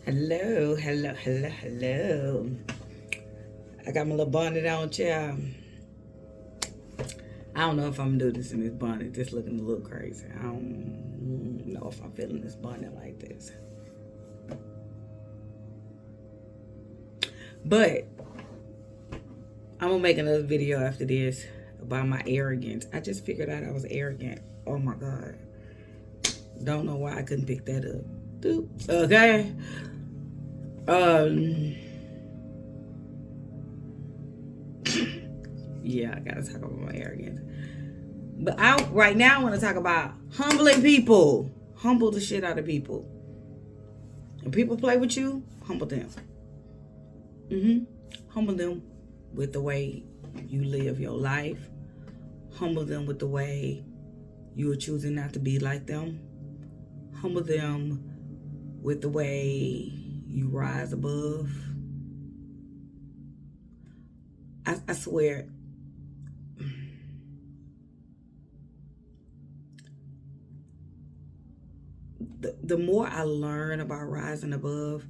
Hello, hello, hello, hello. I got my little bonnet on, child. I don't know if I'm gonna do this in this bonnet. Just looking a little crazy. I don't know if I'm feeling this bonnet like this. But I'm gonna make another video after this about my arrogance. I just figured out I was arrogant. Oh my God. Don't know why I couldn't pick that up. Okay. Yeah, I gotta talk about my arrogance. But right now I want to talk about humbling people. Humble the shit out of people. When people play with you, humble them. Humble them with the way you live your life. Humble them with the way you are choosing not to be like them. Humble them with the way you rise above. I swear, the more I learn about rising above,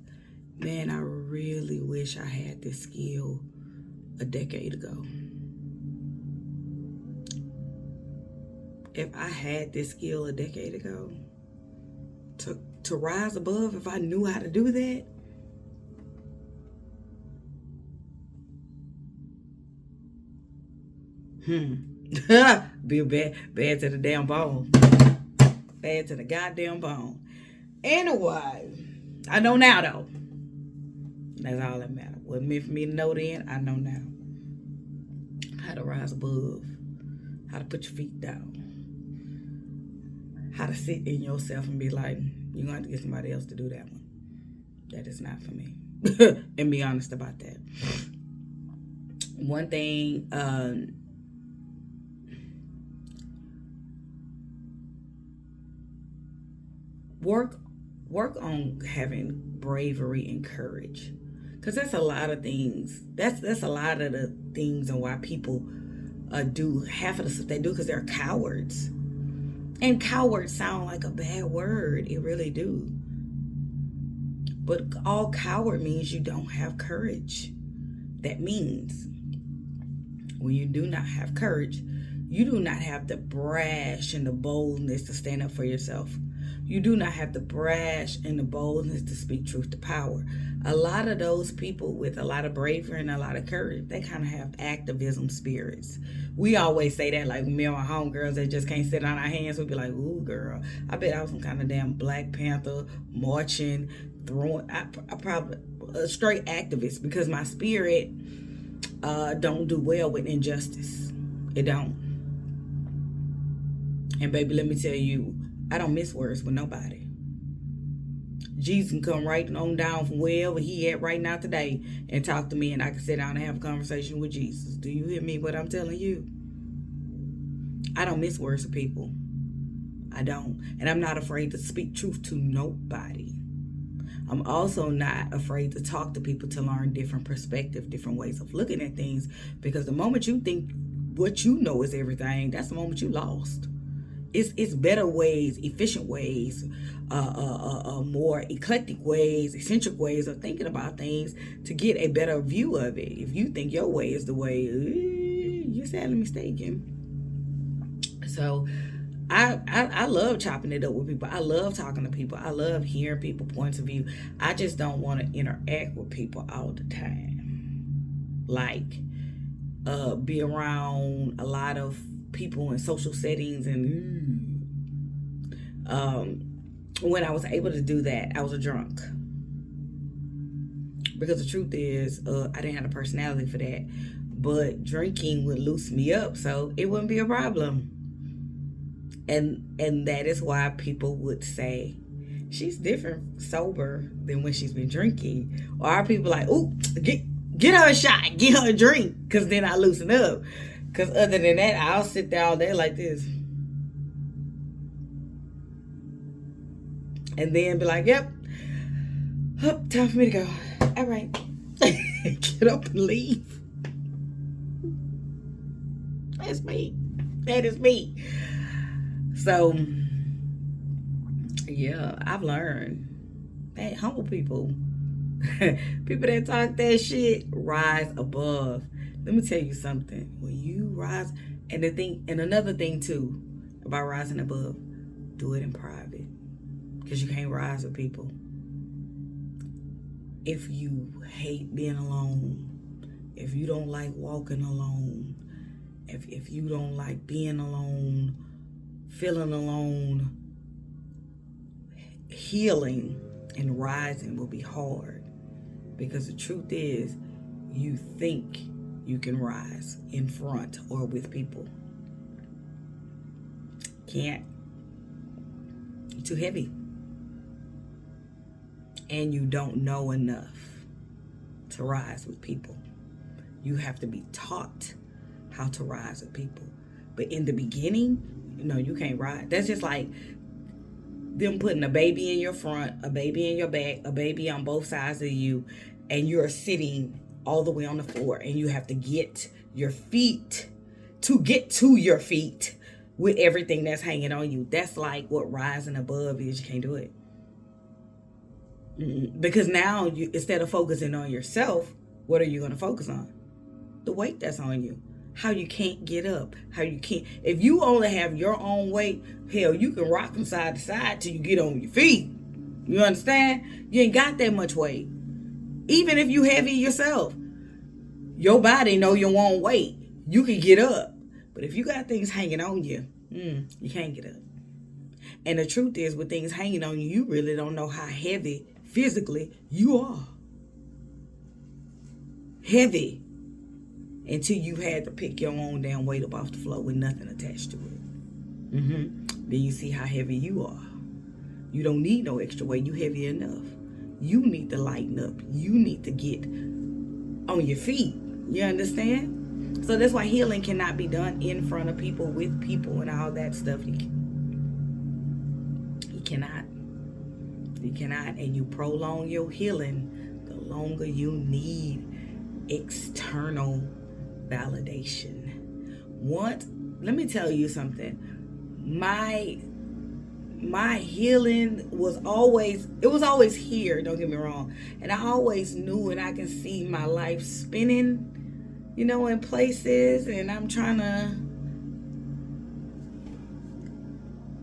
man, I really wish I had this skill a decade ago. If I had this skill a decade ago, to rise above, if I knew how to do that, be bad to the damn bone. Bad to the goddamn bone. Anyway, I know now though. That's all that matters. Wasn't meant for me to know then, I know now. How to rise above. How to put your feet down. How to sit in yourself and be like, you're going to have to get somebody else to do that one. That is not for me. And be honest about that. One thing, work on having bravery and courage, because that's a lot of things. That's a lot of the things and why people do half of the stuff they do, because they're cowards. And cowards sound like a bad word. It really do. But all coward means you don't have courage. That means when you do not have courage, you do not have the brash and the boldness to stand up for yourself. You do not have the brash and the boldness to speak truth to power. A lot of those people with a lot of bravery and a lot of courage, they kind of have activism spirits. We always say that, like me and my homegirls that just can't sit on our hands. We'd be like, ooh, girl, I bet I was some kind of damn Black Panther marching, throwing. I probably a straight activist, because my spirit don't do well with injustice. It don't. And baby, let me tell you, I don't miss words with nobody. Jesus can come right on down from wherever he at right now today and talk to me, and I can sit down and have a conversation with Jesus. Do you hear me? What I'm telling you? I don't miss words with people. I don't. And I'm not afraid to speak truth to nobody. I'm also not afraid to talk to people to learn different perspectives, different ways of looking at things, because the moment you think what you know is everything, that's the moment you lost. It's better ways, efficient ways, more eclectic ways, eccentric ways of thinking about things to get a better view of it. If you think your way is the way, you're sadly mistaken. So I love chopping it up with people. I love talking to people. I love hearing people's points of view. I just don't want to interact with people all the time. Like, be around a lot of people in social settings, and when I was able to do that, I was a drunk, because the truth is, I didn't have a personality for that, but drinking would loosen me up, so it wouldn't be a problem. And that is why people would say she's different sober than when she's been drinking. Or our people like, ooh, get her a shot, get her a drink, because then I loosen up. Because other than that, I'll sit there all day like this. And then be like, yep, time for me to go. All right. Get up and leave. That's me. That is me. So, yeah, I've learned Hey, humble people, people that talk that shit, rise above. Let me tell you something. When you rise, and another thing too about rising above, do it in private, because you can't rise with people. If you hate being alone, if you don't like walking alone, if you don't like being alone, feeling alone, healing and rising will be hard, because the truth is, you think you can rise in front or with people. Can't. You're too heavy. And you don't know enough to rise with people. You have to be taught how to rise with people. But in the beginning, you can't rise. That's just like them putting a baby in your front, a baby in your back, a baby on both sides of you, and you're sitting all the way on the floor, and you have to get your feet to get to your feet with everything that's hanging on you. That's like what rising above is. You can't do it. Because now, instead of focusing on yourself, what are you going to focus on? The weight that's on you. How you can't get up. How you can't. If you only have your own weight, hell, you can rock from side to side till you get on your feet. You understand? You ain't got that much weight. Even if you heavy yourself, your body know your own weight. You can get up. But if you got things hanging on you, you can't get up. And the truth is, with things hanging on you, you really don't know how heavy physically you are. Heavy. Until you had to pick your own damn weight up off the floor with nothing attached to it. Then you see how heavy you are. You don't need no extra weight. You heavy enough. You need to lighten up. You need to get on your feet. You understand? So that's why healing cannot be done in front of people, with people, and all that stuff. You cannot. You cannot. And you prolong your healing the longer you need external validation. Let me tell you something. My healing was always here, don't get me wrong. And I always knew, and I can see my life spinning, in places, and I'm trying to,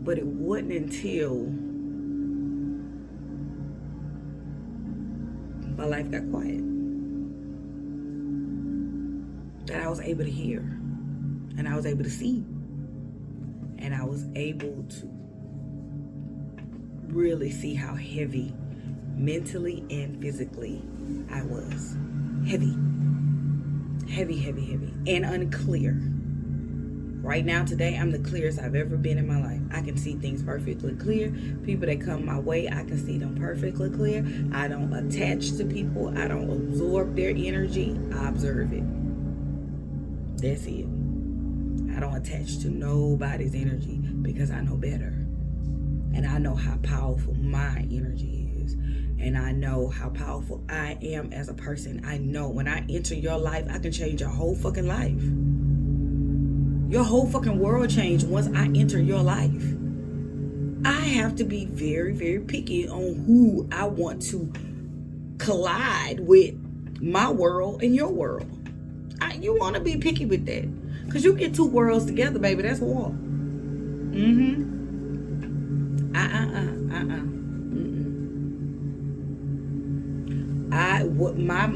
but it wasn't until my life got quiet that I was able to hear, and I was able to see, and I was able to really see how heavy, mentally and physically, I was. Heavy, and unclear. Right now, today, I'm the clearest I've ever been in my life. I can see things perfectly clear. People that come my way, I can see them perfectly clear. I don't attach to people. I don't absorb their energy. I observe it. That's it. I don't attach to nobody's energy, because I know better. And I know how powerful my energy is. And I know how powerful I am as a person. I know when I enter your life, I can change your whole fucking life. Your whole fucking world changed once I enter your life. I have to be very, very picky on who I want to collide with, my world and your world. You want to be picky with that. Because you get two worlds together, baby, that's war.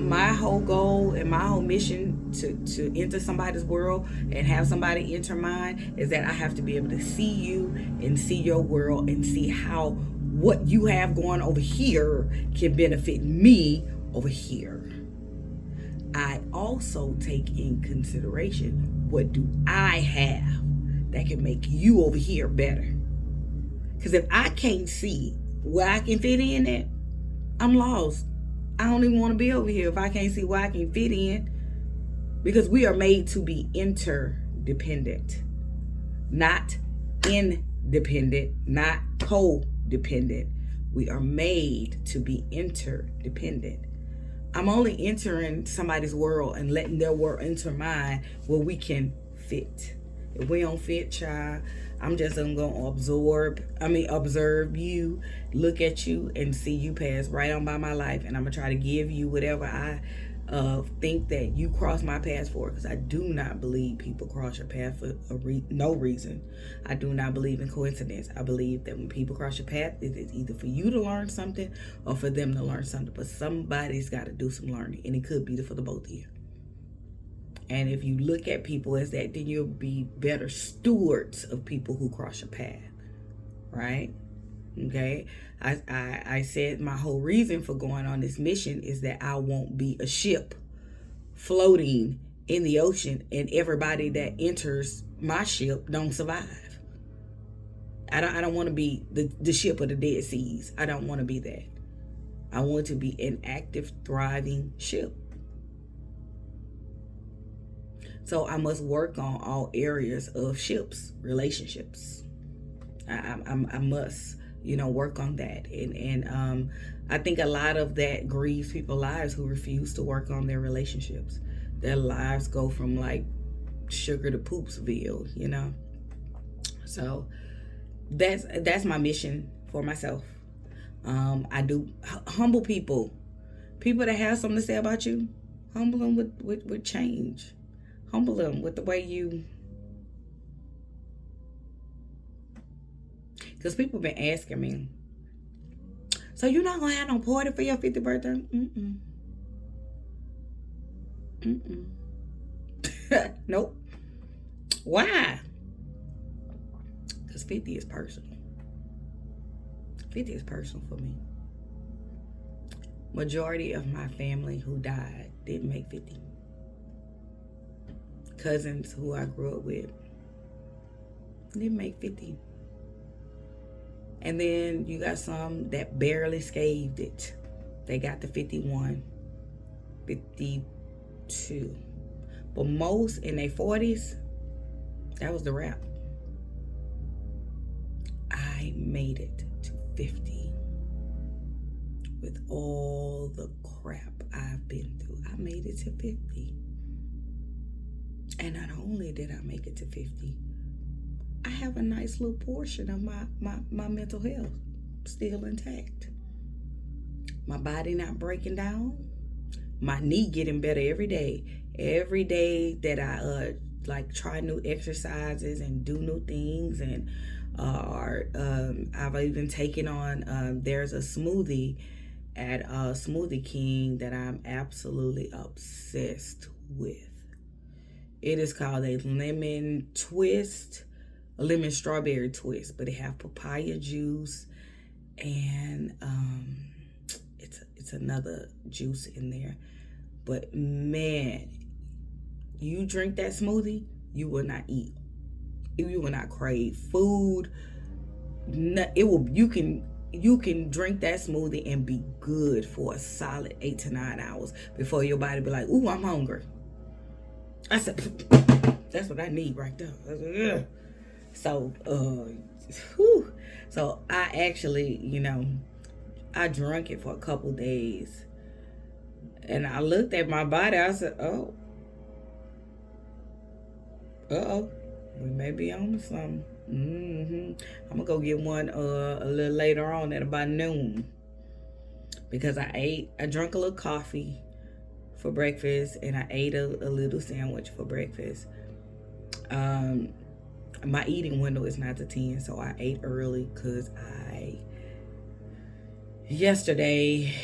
My whole goal and my whole mission to enter somebody's world and have somebody enter mine is that I have to be able to see you and see your world and see how what you have going over here can benefit me over here. I also take in consideration, what do I have that can make you over here better? Because if I can't see where I can fit in at, I'm lost. I don't even want to be over here if I can't see where I can fit in. Because we are made to be interdependent, not independent, not codependent. We are made to be interdependent. I'm only entering somebody's world and letting their world enter mine where we can fit. If we don't fit, child, I'm just gonna observe you, look at you, and see you pass right on by my life, and I'm gonna try to give you whatever I think that you cross my path for, because I do not believe people cross your path for no reason. I do not believe in coincidence. I believe that when people cross your path, it is either for you to learn something or for them to learn something, but somebody's got to do some learning, and it could be for the both of you. And if you look at people as that, then you'll be better stewards of people who cross your path, right? Okay, I said my whole reason for going on this mission is that I won't be a ship floating in the ocean and everybody that enters my ship don't survive. I don't want to be the ship of the Dead Seas. I don't want to be that. I want to be an active, thriving ship. So I must work on all areas of ships, relationships. I must, work on that. And I think a lot of that grieves people's lives who refuse to work on their relationships. Their lives go from like sugar to poopsville, So that's my mission for myself. I do humble people that have something to say about you. Humble them with change. Humble them with the way you. Because people been asking me, so you're not going to have no party for your 50th birthday? Nope. Why? Because 50 is personal. 50 is personal for me. Majority of my family who died didn't make 50. Cousins who I grew up with didn't make 50. And then you got some that barely scathed it. They got to 51, 52. But most in their 40s, that was the wrap. I made it to 50. With all the crap I've been through, I made it to 50. And not only did I make it to 50, I have a nice little portion of my mental health still intact. My body not breaking down. My knee getting better every day. Every day that I try new exercises and do new things, and I've even taken on there's a smoothie at Smoothie King that I'm absolutely obsessed with. It is called a lemon strawberry twist, but it have papaya juice and it's another juice in there. But man, you drink that smoothie, you will not eat. You will not crave food. You can drink that smoothie and be good for a solid 8 to 9 hours before your body be like, ooh, I'm hungry. I said, that's what I need right there. So, so I actually, I drank it for a couple days, and I looked at my body. I said, we may be on to something. I'm gonna go get one a little later on at about noon, because I drank a little coffee for breakfast, and I ate a little sandwich for breakfast. My eating window is 9 to 10, so I ate early because yesterday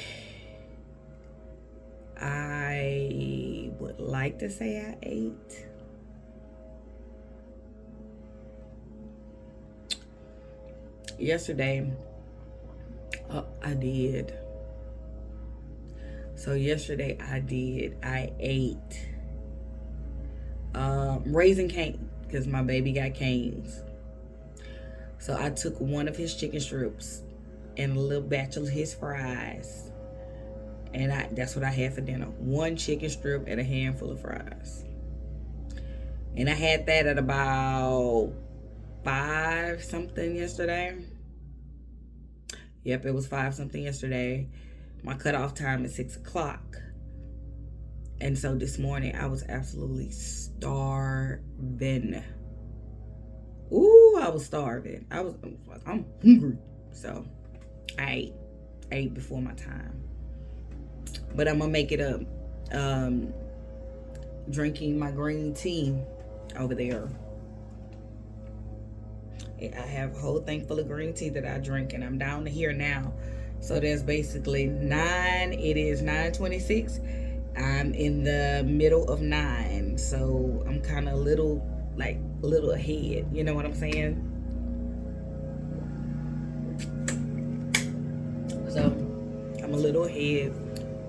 I would like to say I ate. Yesterday, I did. So yesterday I ate Raising Cane, because my baby got canes. So I took one of his chicken strips and a little batch of his fries, and that's what I had for dinner. One chicken strip and a handful of fries. And I had that at about 5 something yesterday. Yep, it was 5 something yesterday. My cutoff time is 6 o'clock. And so this morning I was absolutely starving. Ooh, I was starving. I'm hungry. So I ate before my time. But I'm gonna make it up. Um, Drinking my green tea over there. I have a whole thing full of green tea that I drink, and I'm down to here now. So that's basically nine. It is 9:26. I'm in the middle of nine, so I'm kind of a little ahead. You know what I'm saying? So I'm a little ahead.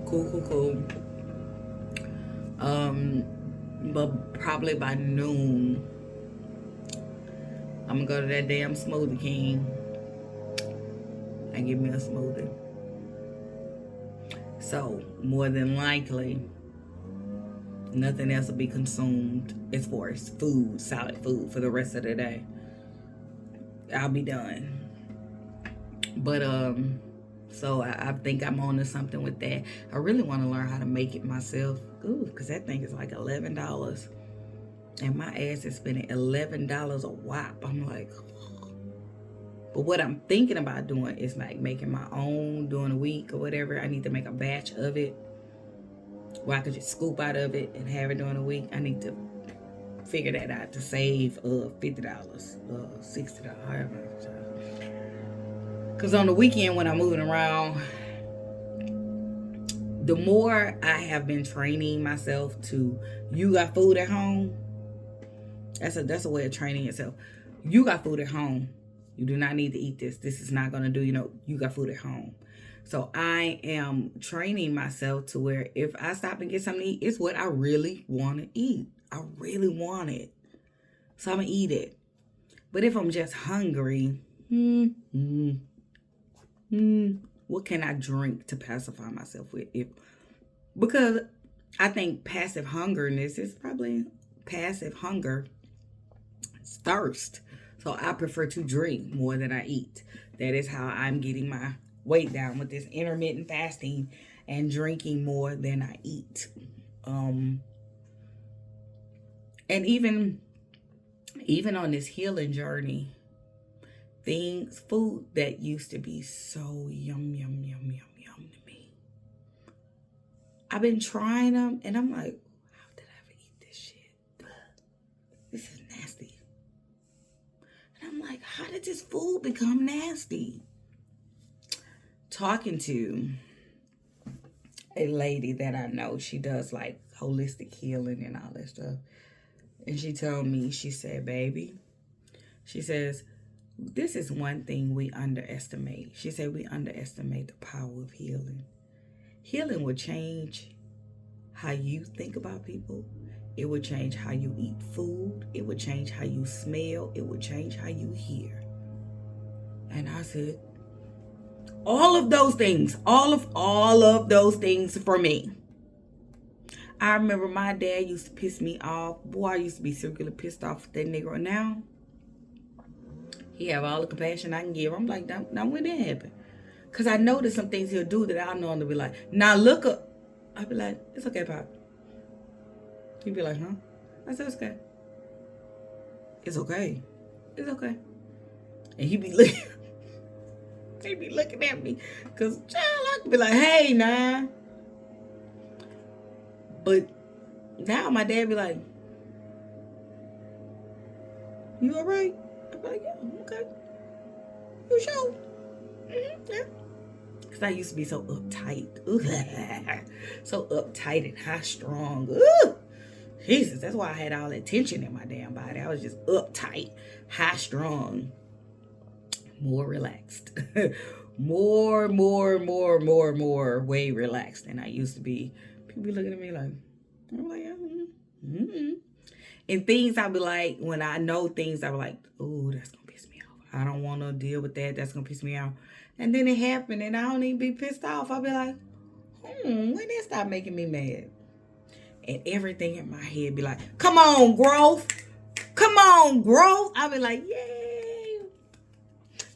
Cool, cool, cool. But probably by noon, I'm gonna go to that damn Smoothie King and get me a smoothie. So more than likely, nothing else will be consumed as far as food, solid food for the rest of the day. I'll be done. But so I think I'm on to something with that. I really want to learn how to make it myself. Ooh, because that thing is like $11. And my ass is spending $11 a whop. I'm like, but what I'm thinking about doing is like making my own during a week or whatever. I need to make a batch of it where I could just scoop out of it and have it during a week. I need to figure that out to save $50, $60, however. Because on the weekend when I'm moving around, the more I have been training myself to, you got food at home. That's a way of training yourself. You got food at home. You do not need to eat this. This is not going to do, you got food at home. So I am training myself to where if I stop and get something to eat, it's what I really want to eat. I really want it. So I'm going to eat it. But if I'm just hungry, what can I drink to pacify myself with? Because I think passive hungerness is probably passive hunger. It's thirst. So I prefer to drink more than I eat. That is how I'm getting my weight down with this intermittent fasting and drinking more than I eat. And even on this healing journey, food that used to be so yum to me, I've been trying them and I'm like, how did I ever eat this shit? This is nasty. And I'm like, how did this food become nasty? Talking to a lady that I know, she does like holistic healing and all that stuff. And she told me, she said, baby, she says, this is one thing we underestimate. She said, we underestimate the power of healing. Healing will change how you think about people. It will change how you eat food. It will change how you smell. It will change how you hear. And I said, all of those things, all of those things for me. I remember my dad used to piss me off. Boy, I used to be circular pissed off with that nigga. Now, he have all the compassion I can give. I'm like, now when that happen? Because I know there's some things he'll do that I'll know him to be like, now look up. I'll be like, it's okay, Pop. He'd be like, huh? I said, it's okay. It's okay. It's okay. And he'd be looking at me. Because, child, I could be like, hey, nah. But now my dad be like, you all right? I'd be like, yeah, okay. You sure? Mm-hmm, yeah. Because I used to be so uptight. So uptight and high strong. Ooh. Jesus, that's why I had all that tension in my damn body. I was just uptight, high strong, more relaxed. more way relaxed than I used to be. People be looking at me like, I'm like, mm-hmm. And things I be like, when I know things, I be like, oh, that's going to piss me off. I don't want to deal with that. That's going to piss me off. And then it happened and I don't even be pissed off. I'll be like, when did it stop making me mad? And everything in my head be like, come on, growth. Come on, growth. I'll be like, yay.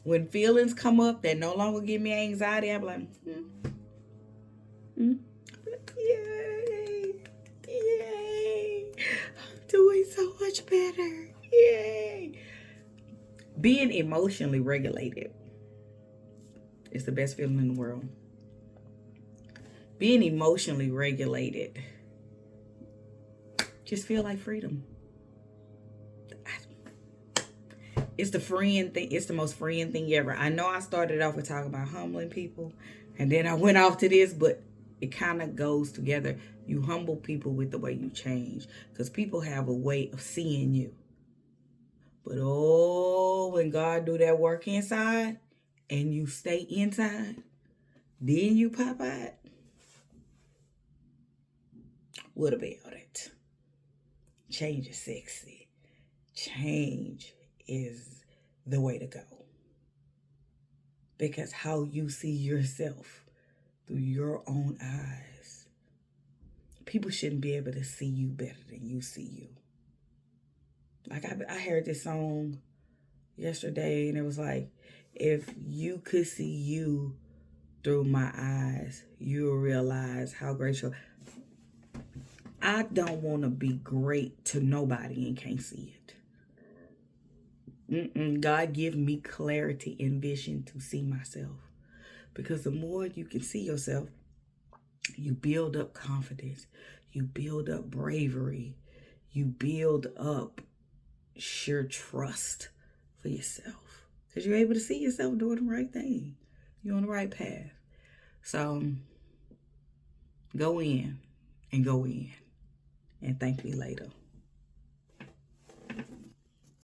When feelings come up that no longer give me anxiety, I'll be like, yay. Yay. I'm doing so much better. Yay. Being emotionally regulated is the best feeling in the world. Being emotionally regulated just feel like freedom. It's the freeing thing. It's the most freeing thing ever. I know I started off with talking about humbling people, and then I went off to this, but it kind of goes together. You humble people with the way you change, because people have a way of seeing you. But oh, when God do that work inside, and you stay inside, then you pop out. What about it? Change is sexy. Change is the way to go. Because how you see yourself through your own eyes, people shouldn't be able to see you better than you see you. Like I heard this song yesterday, and it was like, if you could see you through my eyes, you'll realize how great you are. I don't want to be great to nobody and can't see it. God give me clarity and vision to see myself. Because the more you can see yourself, you build up confidence. You build up bravery. You build up sheer trust for yourself. Because you're able to see yourself doing the right thing. You're on the right path. So go in and go in. And thank me later.